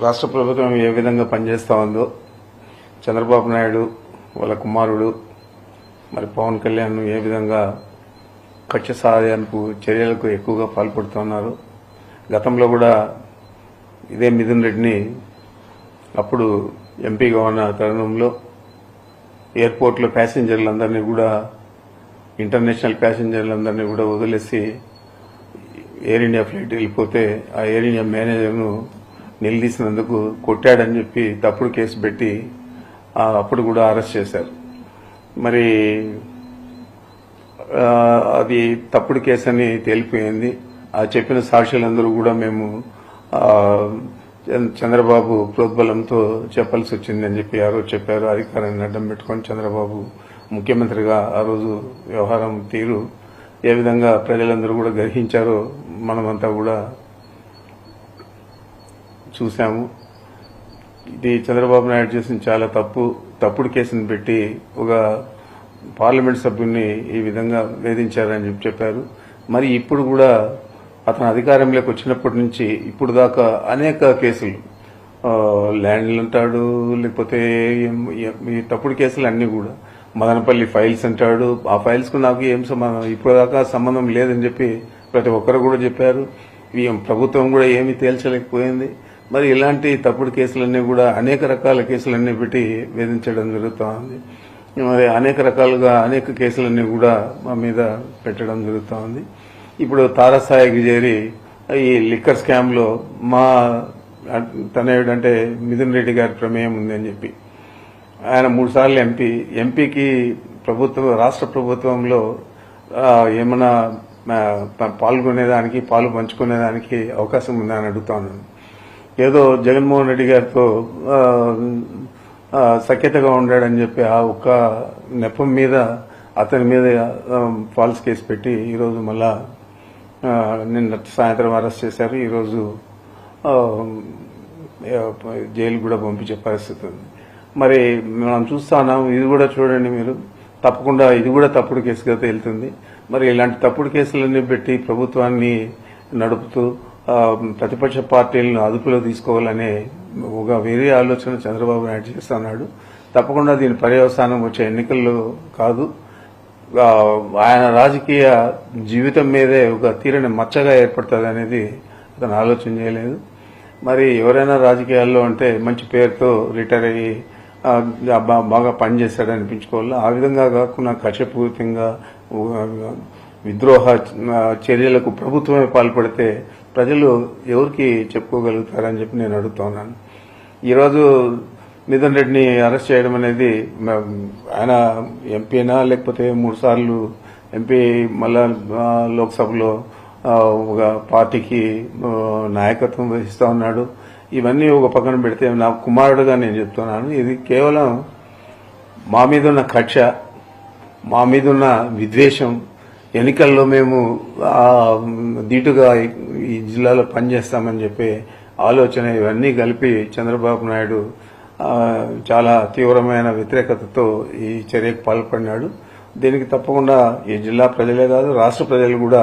రాష్ట్ర ప్రభుత్వం ఏ విధంగా పనిచేస్తూ ఉందో చంద్రబాబు నాయుడు వాళ్ళ కుమారుడు మరి పవన్ కళ్యాణ్ ఏ విధంగా కక్ష సాధనకు చర్యలకు ఎక్కువగా పాల్పడుతున్నారు. గతంలో కూడా ఇదే మిథున్ రెడ్డిని అప్పుడు ఎంపీగా ఉన్న తరుణంలో ఎయిర్పోర్ట్లో ప్యాసింజర్లందరినీ కూడా ఇంటర్నేషనల్ ప్యాసింజర్లందరినీ కూడా వదిలేసి ఎయిర్ ఇండియా ఫ్లైట్ వెళ్ళిపోతే ఆ ఎయిర్ ఇండియా మేనేజర్ను నిలదీసినందుకు కొట్టాడని చెప్పి తప్పుడు కేసు పెట్టి అప్పుడు కూడా అరెస్ట్ చేశారు. మరి అది తప్పుడు కేసు అని తేలిపోయింది. ఆ చెప్పిన సాక్షులందరూ కూడా మేము చంద్రబాబు ప్రోద్బలంతో చెప్పాల్సి వచ్చింది అని చెప్పి ఆ రోజు చెప్పారు. అధికారాన్ని అడ్డం పెట్టుకొని చంద్రబాబు ముఖ్యమంత్రిగా ఆ రోజు వ్యవహారం తీరు ఏ విధంగా ప్రజలందరూ కూడా గ్రహించారో మనమంతా కూడా చూశాము. ఇది చంద్రబాబు నాయుడు చేసిన చాలా తప్పుడు కేసును పెట్టి ఒక పార్లమెంట్ సభ్యుడిని ఈ విధంగా వేధించారని చెప్పారు. మరి ఇప్పుడు కూడా అతను అధికారంలోకి వచ్చినప్పటి నుంచి ఇప్పుడు దాకా అనేక కేసులు ల్యాండ్లు అంటాడు, లేకపోతే ఈ తప్పుడు కేసులు అన్నీ కూడా మదనపల్లి ఫైల్స్ అంటాడు. ఆ ఫైల్స్కు నాకు ఏం సంబంధం, ఇప్పుడు దాకా సంబంధం లేదని చెప్పి ప్రతి ఒక్కరు కూడా చెప్పారు. ప్రభుత్వం కూడా ఏమీ తేల్చలేకపోయింది. మరి ఇలాంటి తప్పుడు కేసులన్నీ కూడా అనేక రకాల కేసులన్నీ పెట్టి వేధించడం జరుగుతూ ఉంది. మరి అనేక రకాలుగా అనేక కేసులన్నీ కూడా మా మీద పెట్టడం జరుగుతూ ఉంది. ఇప్పుడు తారస్థాయికి చేరి ఈ లిక్కర్ స్కామ్లో మా తనయుడంటే మిథున్ రెడ్డి గారి ప్రమేయం ఉంది అని చెప్పి ఆయన 3 సార్లు ఎంపీకి రాష్ట్ర ప్రభుత్వంలో ఏమైనా పాల్గొనేదానికి పాలు పంచుకునేదానికి అవకాశం ఉందని అడుగుతా ఉన్నాను. ఏదో జగన్మోహన్ రెడ్డి గారితో సఖ్యతగా ఉండాడని చెప్పి ఆ ఒక్క నెపం మీద అతని మీద ఫాల్స్ కేసు పెట్టి ఈరోజు మళ్ళా నిన్న సాయంత్రం అరెస్ట్ చేశారు. ఈరోజు జైలు కూడా పంపించే పరిస్థితి ఉంది. మరి మనం చూస్తా ఉన్నాం. ఇది కూడా చూడండి మీరు, తప్పకుండా ఇది కూడా తప్పుడు కేసుగా తేలుతుంది. మరి ఇలాంటి తప్పుడు కేసులన్నీ పెట్టి ప్రభుత్వాన్ని నడుపుతూ ప్రతిపక్ష పార్టీలను అదుపులో తీసుకోవాలనే ఒక వేరే ఆలోచన చంద్రబాబు నాయుడు చేస్తున్నాడు. తప్పకుండా దీని పర్యవసానం వచ్చే ఎన్నికల్లో కాదు, ఆయన రాజకీయ జీవితం మీదే ఒక తీరని మచ్చగా ఏర్పడుతుంది అనేది అతను ఆలోచన చేయలేదు. మరి ఎవరైనా రాజకీయాల్లో అంటే మంచి పేరుతో రిటైర్ అయ్యి బాగా పనిచేస్తాడని అనిపించుకోవాలి. ఆ విధంగా కాకుండా కక్షపూరితంగా విద్రోహ చర్యలకు ప్రభుత్వమే పాల్పడితే ప్రజలు ఎవరికి చెప్పుకోగలుగుతారని చెప్పి నేను అడుగుతున్నాను. ఈరోజు మిథున్ రెడ్డిని అరెస్ట్ చేయడం అనేది ఆయన ఎంపీనా లేకపోతే 3 సార్లు ఎంపీ మళ్ళా లోక్సభలో ఒక పార్టీకి నాయకత్వం వహిస్తూ ఉన్నాడు. ఇవన్నీ ఒక పక్కన పెడితే నా కుమారుడుగా నేను చెప్తున్నాను, ఇది కేవలం మా మీద ఉన్న కక్ష, మా మీద ఉన్న విద్వేషం, ఎన్నికల్లో మేము ధీటుగా ఈ జిల్లాలో పనిచేస్తామని చెప్పి ఆలోచన, ఇవన్నీ కలిపి చంద్రబాబు నాయుడు చాలా తీవ్రమైన వ్యతిరేకతతో ఈ చర్యకు పాల్పడినాడు. దీనికి తప్పకుండా ఈ జిల్లా ప్రజలే కాదు రాష్ట్ర ప్రజలు కూడా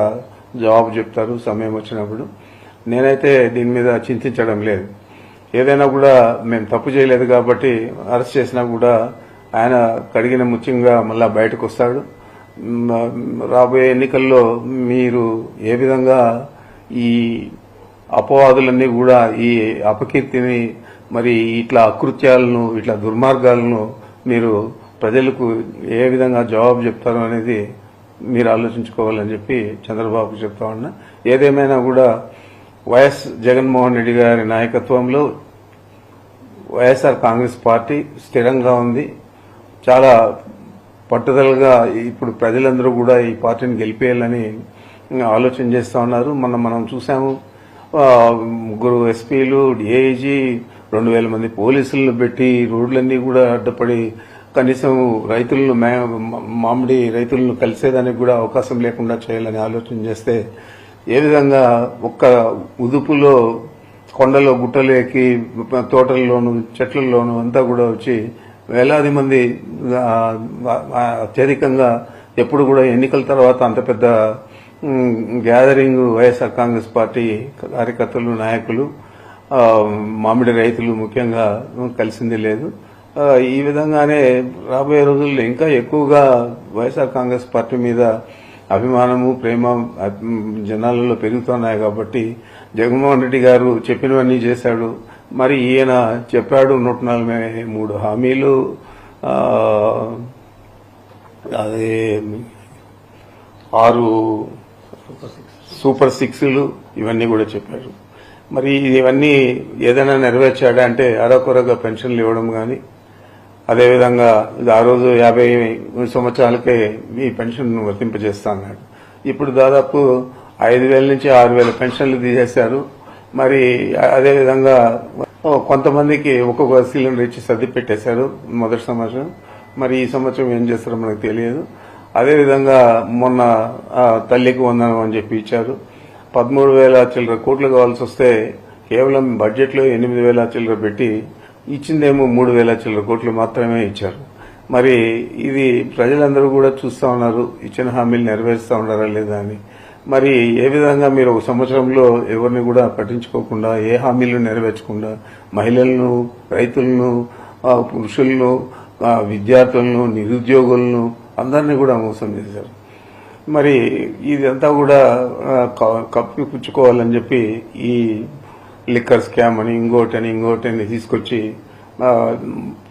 జవాబు చెప్తారు సమయం వచ్చినప్పుడు. నేనైతే దీని మీద చింతించడం లేదు. ఏదైనా కూడా మేము తప్పు చేయలేదు కాబట్టి అరెస్ట్ చేసినా కూడా ఆయన కడిగిన ముత్యంగా మళ్ళా బయటకు వస్తాడు. రాబోయే ఎన్నికల్లో మీరు ఏ విధంగా ఈ అపవాదులన్నీ కూడా ఈ అపకీర్తిని, మరి ఇట్లా అకృత్యాలను, ఇట్లా దుర్మార్గాలను మీరు ప్రజలకు ఏ విధంగా జవాబు చెప్తారో అనేది మీరు ఆలోచించుకోవాలని చెప్పి చంద్రబాబు చెప్తా ఉన్నా. ఏదేమైనా కూడా వైఎస్ జగన్మోహన్ రెడ్డి గారి నాయకత్వంలో వైఎస్ఆర్ కాంగ్రెస్ పార్టీ స్థిరంగా ఉంది. చాలా పట్టుదలగా ఇప్పుడు ప్రజలందరూ కూడా ఈ పార్టీని గెలిపేయాలని ఆలోచన చేస్తూ ఉన్నారు. మనం చూసాము, 3 ఎస్పీలు, డిఐజీ, 2000 మంది పోలీసులను పెట్టి రోడ్లన్నీ కూడా అడ్డపడి కనీసం రైతులను మామిడి రైతులను కలిసేదానికి కూడా అవకాశం లేకుండా చేయాలని ఆలోచన చేస్తే ఏ విధంగా ఒక్క ఉదుపులో కొండలో గుట్టలు ఎక్కి తోటల్లోనూ చెట్లలోనూ అంతా కూడా వచ్చి వేలాది మంది అత్యధికంగా ఎప్పుడు కూడా ఎన్నికల తర్వాత అంత పెద్ద గ్యాదరింగ్ వైఎస్ఆర్ కాంగ్రెస్ పార్టీ కార్యకర్తలు నాయకులు మామిడి రైతులు ముఖ్యంగా కలిసింది లేదు. ఈ విధంగానే రాబోయే రోజుల్లో ఇంకా ఎక్కువగా వైఎస్ఆర్ కాంగ్రెస్ పార్టీ మీద అభిమానము ప్రేమ జనాలలో పెరుగుతున్నాయి. కాబట్టి జగన్మోహన్ రెడ్డి గారు చెప్పినవన్నీ చేశాడు. మరి ఈయన చెప్పాడు 143 హామీలు, అదే 6 సూపర్ 6లు ఇవన్నీ కూడా చెప్పారు. మరి ఇవన్నీ ఏదైనా నెరవేర్చాడా అంటే అరకొరగా పెన్షన్లు ఇవ్వడం కానీ, అదేవిధంగా ఆ రోజు 50 సంవత్సరాలకే ఈ పెన్షన్ వర్తింపజేస్తా అన్నాడు. ఇప్పుడు దాదాపు 5,000 నుంచి 6,000 పెన్షన్లు తీసేశారు. మరి అదేవిధంగా కొంతమందికి ఒక్కొక్క సిలిండర్ ఇచ్చి సర్ది పెట్టేశారు మొదటి సంవత్సరం. మరి ఈ సంవత్సరం ఏం చేస్తారో మనకు తెలియదు. అదేవిధంగా మొన్న తల్లికి వందనం అని చెప్పి ఇచ్చారు. 13,000 చిల్లర కోట్లు కావాల్సి వస్తే కేవలం బడ్జెట్లో 8,000 చిల్లర పెట్టి ఇచ్చిందేమో 3,000 చిల్లర కోట్లు మాత్రమే ఇచ్చారు. మరి ఇది ప్రజలందరూ కూడా చూస్తా ఉన్నారు, ఇచ్చిన హామీలు నెరవేరుస్తా ఉన్నారా లేదా అని. మరి ఏ విధంగా మీరు ఒక సంవత్సరంలో ఎవరిని కూడా పట్టించుకోకుండా, ఏ హామీలు నెరవేర్చకుండా మహిళలను, రైతులను, పురుషులను, విద్యార్థులను, నిరుద్యోగులను అందరినీ కూడా మోసం చేశారు. మరి ఇదంతా కూడా కప్పిపుచ్చుకోవాలని చెప్పి ఈ లిక్కర్ స్కామ్ అని ఇంకోటని తీసుకొచ్చి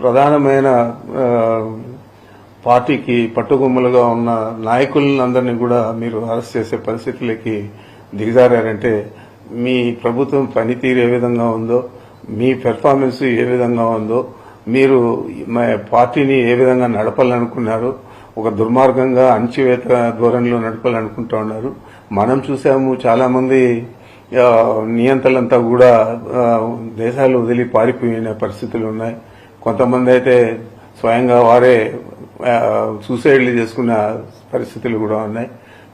ప్రధానమైన పార్టీకి పట్టుకొమ్మలుగా ఉన్న నాయకులందరినీ కూడా మీరు అరెస్ట్ చేసే పరిస్థితులకి దిగజారంటే మీ ప్రభుత్వం పనితీరు ఏ విధంగా ఉందో, మీ పెర్ఫార్మెన్స్ ఏ విధంగా ఉందో, మీరు పార్టీని ఏ విధంగా నడపాలనుకున్నారు, ఒక దుర్మార్గంగా అణచివేత ధోరణిలో నడపాలనుకుంటా ఉన్నారు. మనం చూసాము, చాలా మంది నియంత్రణలంతా కూడా దేశాలు వదిలి పారిపోయిన పరిస్థితులు ఉన్నాయి. కొంతమంది అయితే స్వయంగా వారే సూసైడ్లు చేసుకున్న పరిస్థితులు కూడా ఉన్నాయి.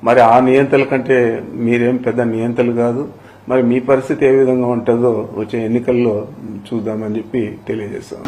మరి ఆ నియంత్రణ కంటే మీరేం పెద్ద నియంత్రణలు కాదు. మరి మీ పరిస్థితి ఏ విధంగా ఉంటుందో వచ్చే ఎన్నికల్లో చూద్దామని చెప్పి తెలియజేస్తాను.